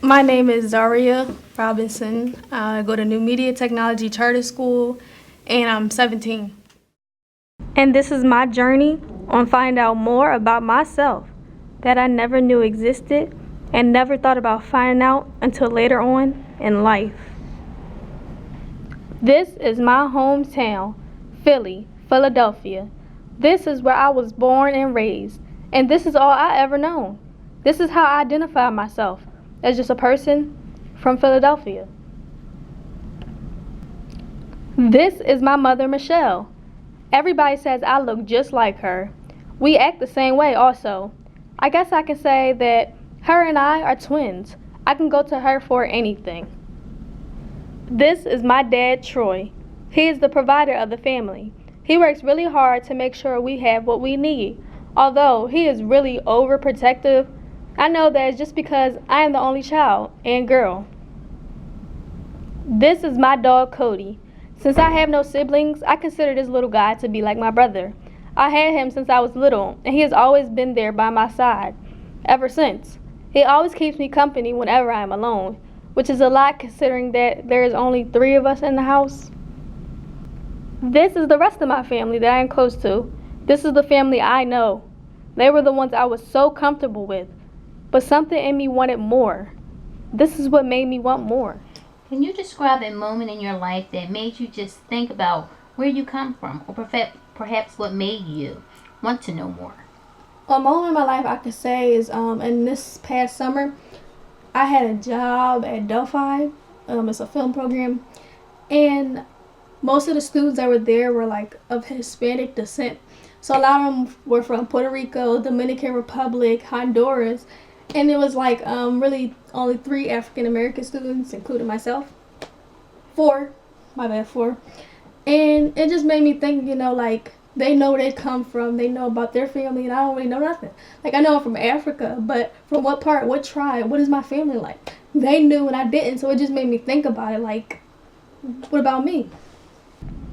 My name is Zaria Robinson. I go to New Media Technology Charter School, and I'm 17. And this is my journey on finding out more about myself that I never knew existed and never thought about finding out until later on in life. This is my hometown, Philly, Philadelphia. This is where I was born and raised, and this is all I ever known. This is how I identify myself, as just a person from Philadelphia. This is my mother, Michelle. Everybody says I look just like her. We act the same way also. I guess I can say that her and I are twins. I can go to her for anything. This is my dad, Troy. He is the provider of the family. He works really hard to make sure we have what we need. Although he is really overprotective, I know that it's just because I am the only child and girl. This is my dog, Cody. Since I have no siblings, I consider this little guy to be like my brother. I had him since I was little, and he has always been there by my side ever since. He always keeps me company whenever I am alone, which is a lot considering that there is only 3 of us in the house. This is the rest of my family that I am close to. This is the family I know. They were the ones I was so comfortable with, but something in me wanted more. This is what made me want more. Can you describe a moment in your life that made you just think about where you come from, or perhaps what made you want to know more? A moment in my life I could say is in this past summer, I had a job at Delphi. It's a film program, and most of the students that were there were like of Hispanic descent. So a lot of them were from Puerto Rico, Dominican Republic, Honduras, and it was like really only 3 African American students, including myself. 4, my bad, 4. And it just made me think, like they know where they come from, they know about their family, and I don't really know nothing. Like I know I'm from Africa, but from what part, what tribe, what is my family like? They knew and I didn't, so it just made me think about it, like, what about me?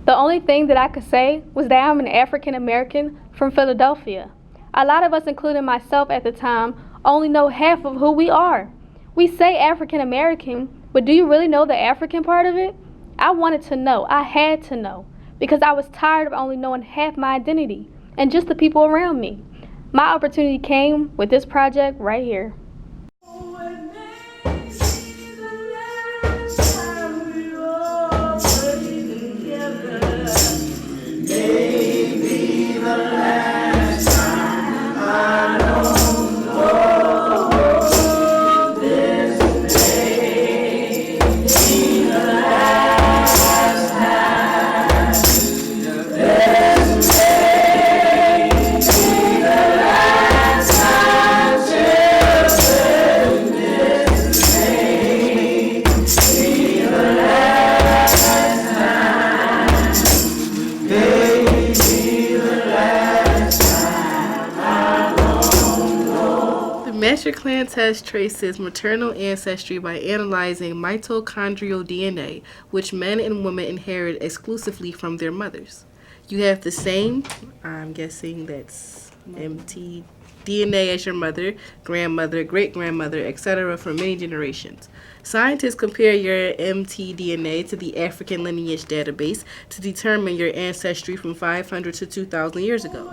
The only thing that I could say was that I'm an African American from Philadelphia. A lot of us, including myself at the time, only know half of who we are. We say African American, but do you really know the African part of it? I wanted to know. I had to know. Because I was tired of only knowing half my identity and just the people around me. My opportunity came with this project right here. Master Clan test traces maternal ancestry by analyzing mitochondrial DNA, which men and women inherit exclusively from their mothers. You have the same, I'm guessing that's mtDNA as your mother, grandmother, great-grandmother, etc. for many generations. Scientists compare your mtDNA to the African lineage database to determine your ancestry from 500 to 2,000 years ago.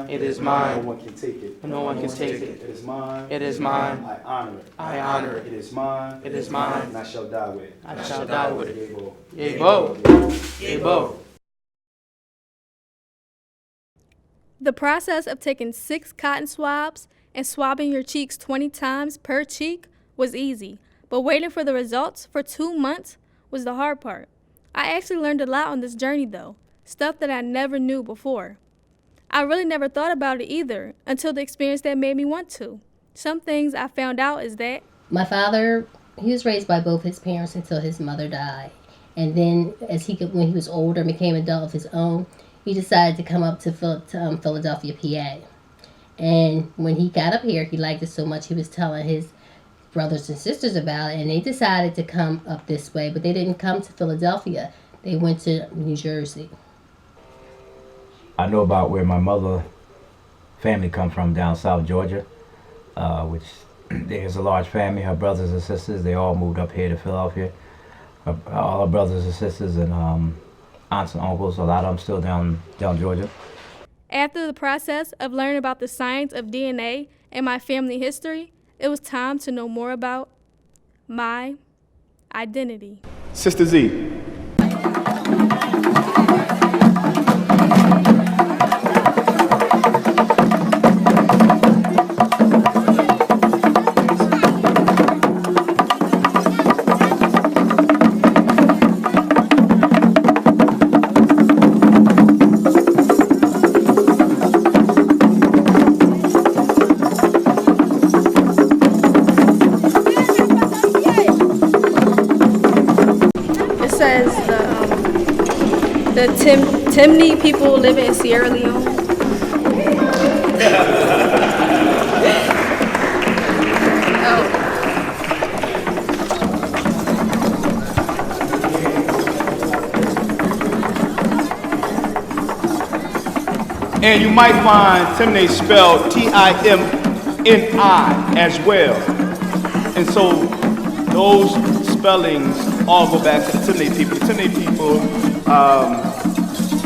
It is mine. No one can take it. No one can take it. It is mine. It is mine. I honor it. I honor it. It is mine. It is mine. And I shall die with it. I shall die with it. Yebo. Yebo. Yebo. The process of taking 6 cotton swabs and swabbing your cheeks 20 times per cheek was easy, but waiting for the results for 2 months was the hard part. I actually learned a lot on this journey though, stuff that I never knew before. I really never thought about it either until the experience that made me want to. Some things I found out is that my father, he was raised by both his parents until his mother died. And then when he was older and became an adult of his own, he decided to come up to Philadelphia, PA. And when he got up here, he liked it so much, he was telling his brothers and sisters about it, and they decided to come up this way, but they didn't come to Philadelphia. They went to New Jersey. I know about where my mother family come from down South Georgia, which there's a large family. Her brothers and sisters, they all moved up here to Philadelphia. All her brothers and sisters and aunts and uncles, a lot of them still down Georgia. after the process of learning about the science of DNA and my family history, it was time to know more about my identity. Sister Z. Says the Timni people living in Sierra Leone. And you might find Timni spelled Timni as well. And so those spellings all go back to the Timni people. The Timni people,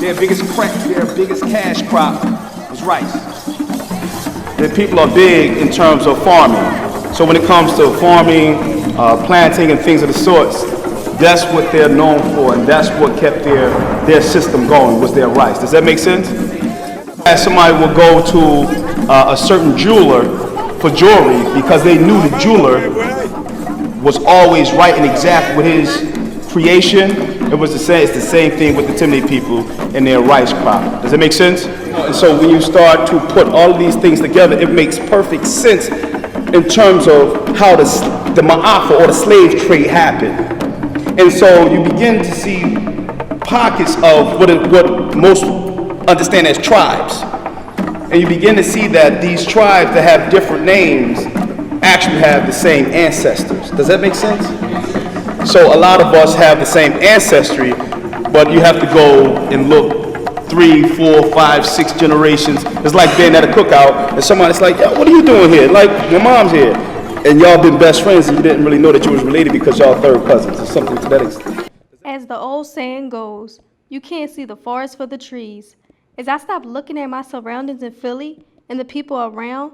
their biggest cash crop was rice. The people are big in terms of farming. So when it comes to farming, planting and things of the sorts, that's what they're known for, and that's what kept their system going, was their rice. Does that make sense? As somebody will go to a certain jeweler for jewelry because they knew the jeweler was always right and exact with his creation. It's the same thing with the Timni people and their rice crop. Does that make sense? And so when you start to put all of these things together, it makes perfect sense in terms of how the ma'afa or the slave trade happened. And so you begin to see pockets of what most understand as tribes. And you begin to see that these tribes that have different names actually have the same ancestors. Does that make sense? So a lot of us have the same ancestry, but you have to go and look 3, 4, 5, 6 generations. It's like being at a cookout and somebody's like, yo, what are you doing here? Like, your mom's here. And y'all been best friends and you didn't really know that you was related because y'all third cousins or something to that extent. As the old saying goes, you can't see the forest for the trees. As I stopped looking at my surroundings in Philly and the people around,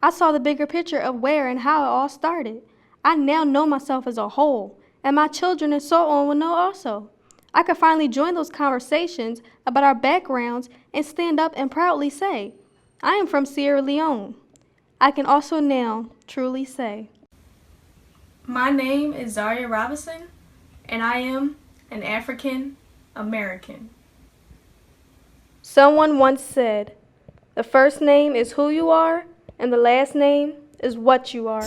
I saw the bigger picture of where and how it all started. I now know myself as a whole, and my children and so on will know also. I could finally join those conversations about our backgrounds and stand up and proudly say, I am from Sierra Leone. I can also now truly say, my name is Zaria Robinson, and I am an African American. Someone once said, the first name is who you are, and the last name is what you are.